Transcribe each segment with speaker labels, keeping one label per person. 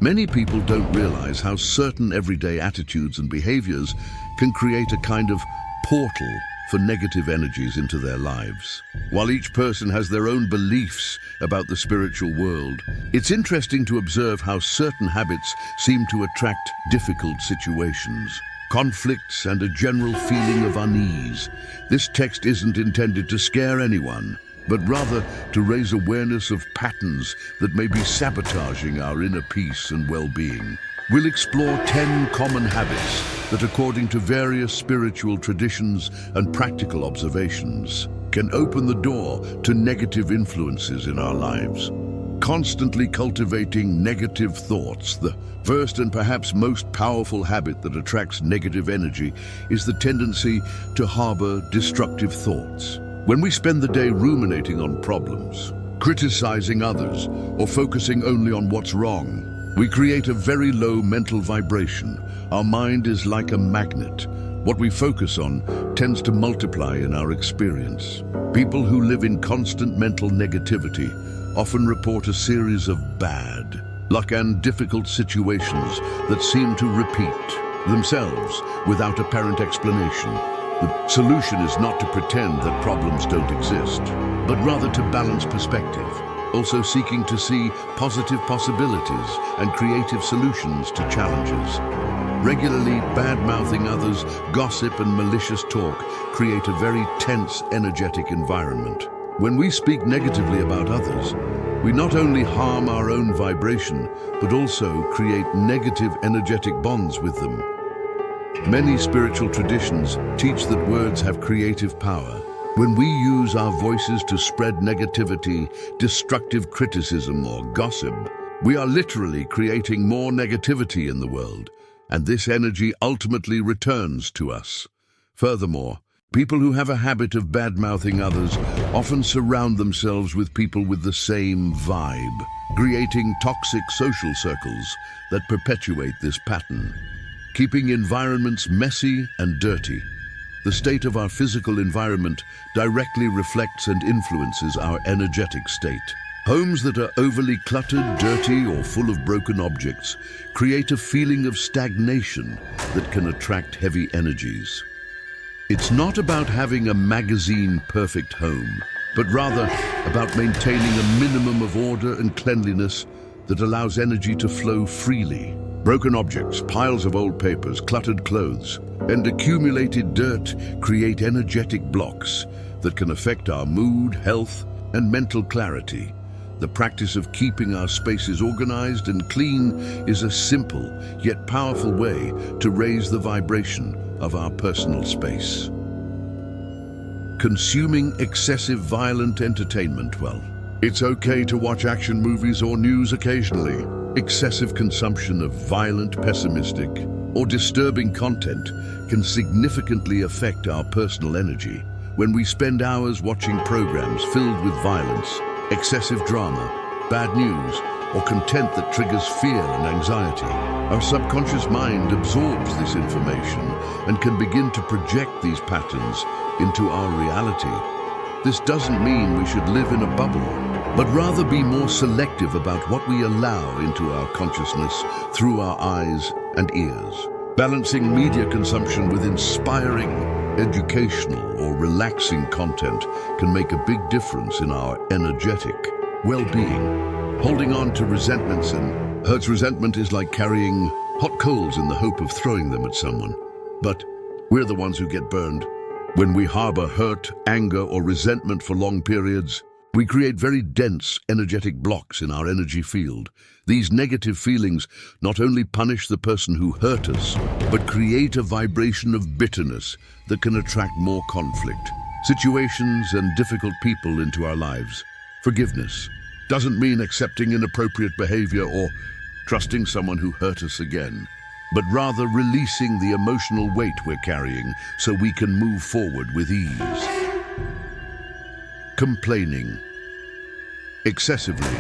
Speaker 1: Many people don't realize how certain everyday attitudes and behaviors can create a kind of portal for negative energies into their lives. While each person has their own beliefs about the spiritual world, it's interesting to observe how certain habits seem to attract difficult situations, conflicts, and a general feeling of unease. This text isn't intended to scare anyone, but rather to raise awareness of patterns that may be sabotaging our inner peace and well-being. We'll explore 10 common habits that, according to various spiritual traditions and practical observations, can open the door to negative influences in our lives. Constantly cultivating negative thoughts. The first and perhaps most powerful habit that attracts negative energy is the tendency to harbor destructive thoughts. When we spend the day ruminating on problems, criticizing others, or focusing only on what's wrong, we create a very low mental vibration. Our mind is like a magnet. What we focus on tends to multiply in our experience. People who live in constant mental negativity often report a series of bad luck and difficult situations that seem to repeat themselves without apparent explanation. The solution is not to pretend that problems don't exist, but rather to balance perspective, also seeking to see positive possibilities and creative solutions to challenges. Regularly bad-mouthing others, gossip and malicious talk create a very tense, energetic environment. When we speak negatively about others, we not only harm our own vibration, but also create negative energetic bonds with them. Many spiritual traditions teach that words have creative power. When we use our voices to spread negativity, destructive criticism, or gossip, we are literally creating more negativity in the world, and this energy ultimately returns to us. Furthermore, people who have a habit of bad-mouthing others often surround themselves with people with the same vibe, creating toxic social circles that perpetuate this pattern. Keeping environments messy and dirty. The state of our physical environment directly reflects and influences our energetic state. Homes that are overly cluttered, dirty, or full of broken objects create a feeling of stagnation that can attract heavy energies. It's not about having a magazine-perfect home, but rather about maintaining a minimum of order and cleanliness that allows energy to flow freely. Broken objects, piles of old papers, cluttered clothes, and accumulated dirt create energetic blocks that can affect our mood, health, and mental clarity. The practice of keeping our spaces organized and clean is a simple yet powerful way to raise the vibration of our personal space. Consuming excessive violent entertainment. Well, it's okay to watch action movies or news occasionally. Excessive consumption of violent, pessimistic, or disturbing content can significantly affect our personal energy. When we spend hours watching programs filled with violence, excessive drama, bad news, or content that triggers fear and anxiety, our subconscious mind absorbs this information and can begin to project these patterns into our reality. This doesn't mean we should live in a bubble, but rather be more selective about what we allow into our consciousness through our eyes and ears. Balancing media consumption with inspiring, educational, or relaxing content can make a big difference in our energetic well-being. Holding on to resentments and hurts. Resentment is like carrying hot coals in the hope of throwing them at someone. But we're the ones who get burned. When we harbor hurt, anger, or resentment for long periods, we create very dense, energetic blocks in our energy field. These negative feelings not only punish the person who hurt us, but create a vibration of bitterness that can attract more conflict, situations, and difficult people into our lives. Forgiveness doesn't mean accepting inappropriate behavior or trusting someone who hurt us again, but rather releasing the emotional weight we're carrying so we can move forward with ease. Complaining. Excessively.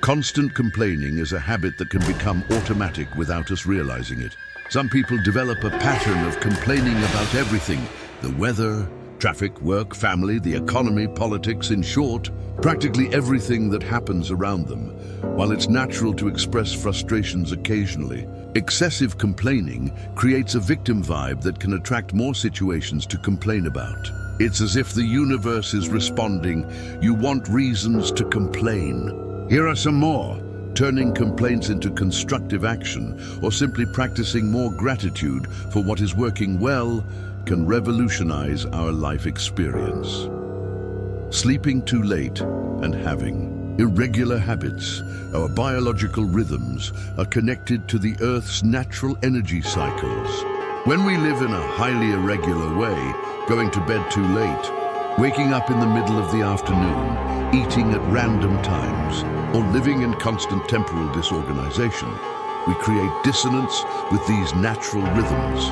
Speaker 1: Constant complaining is a habit that can become automatic without us realizing it. Some people develop a pattern of complaining about everything: the weather, Traffic, work, family, the economy, politics, in short, practically everything that happens around them. While it's natural to express frustrations occasionally, excessive complaining creates a victim vibe that can attract more situations to complain about. It's as if the universe is responding, "You want reasons to complain. Here are some more." Turning complaints into constructive action or simply practicing more gratitude for what is working well can revolutionize our life experience. Sleeping too late and having irregular habits, our biological rhythms, are connected to the Earth's natural energy cycles. When we live in a highly irregular way, going to bed too late, waking up in the middle of the afternoon, eating at random times, or living in constant temporal disorganization, we create dissonance with these natural rhythms.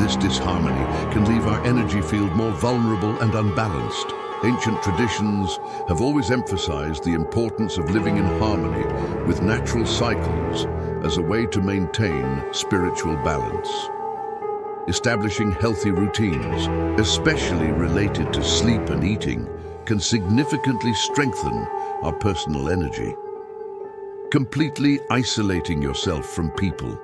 Speaker 1: This disharmony can leave our energy field more vulnerable and unbalanced. Ancient traditions have always emphasized the importance of living in harmony with natural cycles as a way to maintain spiritual balance. Establishing healthy routines, especially related to sleep and eating, can significantly strengthen our personal energy. Completely isolating yourself from people.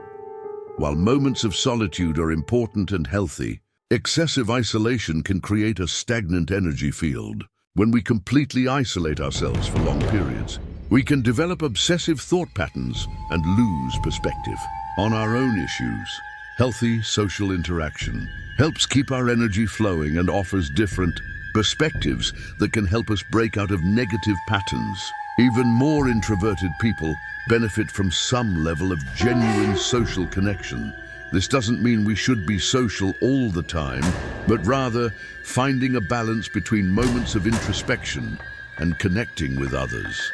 Speaker 1: While moments of solitude are important and healthy, excessive isolation can create a stagnant energy field. When we completely isolate ourselves for long periods, we can develop obsessive thought patterns and lose perspective on our own issues. Healthy social interaction helps keep our energy flowing and offers different perspectives that can help us break out of negative patterns. Even more introverted people benefit from some level of genuine social connection. This doesn't mean we should be social all the time, but rather finding a balance between moments of introspection and connecting with others.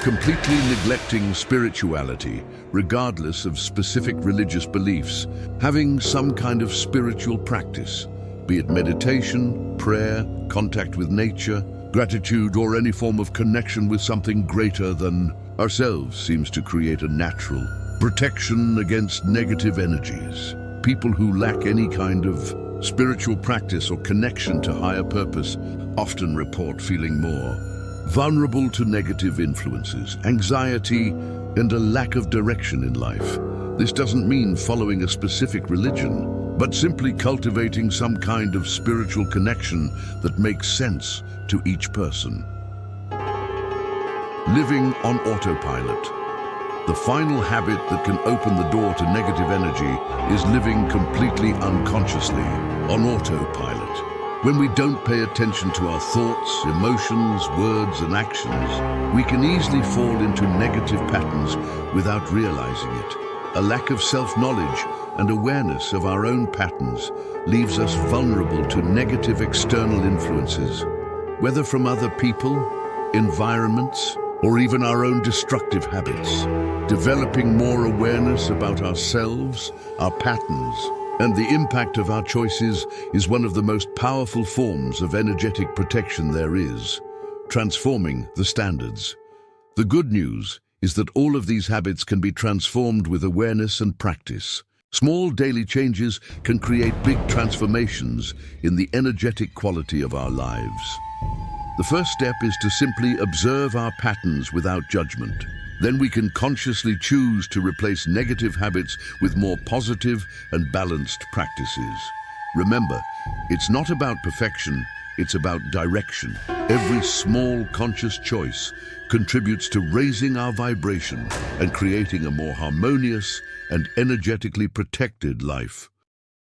Speaker 1: Completely neglecting spirituality, regardless of specific religious beliefs, having some kind of spiritual practice, be it meditation, prayer, contact with nature, gratitude, or any form of connection with something greater than ourselves, seems to create a natural protection against negative energies. People who lack any kind of spiritual practice or connection to higher purpose often report feeling more vulnerable to negative influences, anxiety, and a lack of direction in life. This doesn't mean following a specific religion, but simply cultivating some kind of spiritual connection that makes sense to each person. Living on autopilot. The final habit that can open the door to negative energy is living completely unconsciously on autopilot. When we don't pay attention to our thoughts, emotions, words, and actions, we can easily fall into negative patterns without realizing it. A lack of self-knowledge and awareness of our own patterns leaves us vulnerable to negative external influences, whether from other people, environments, or even our own destructive habits. Developing more awareness about ourselves, our patterns, and the impact of our choices is one of the most powerful forms of energetic protection there is, transforming the standards. The good news is that all of these habits can be transformed with awareness and practice. Small daily changes can create big transformations in the energetic quality of our lives. The first step is to simply observe our patterns without judgment. Then we can consciously choose to replace negative habits with more positive and balanced practices. Remember, it's not about perfection, it's about direction. Every small conscious choice contributes to raising our vibration and creating a more harmonious and energetically protected life.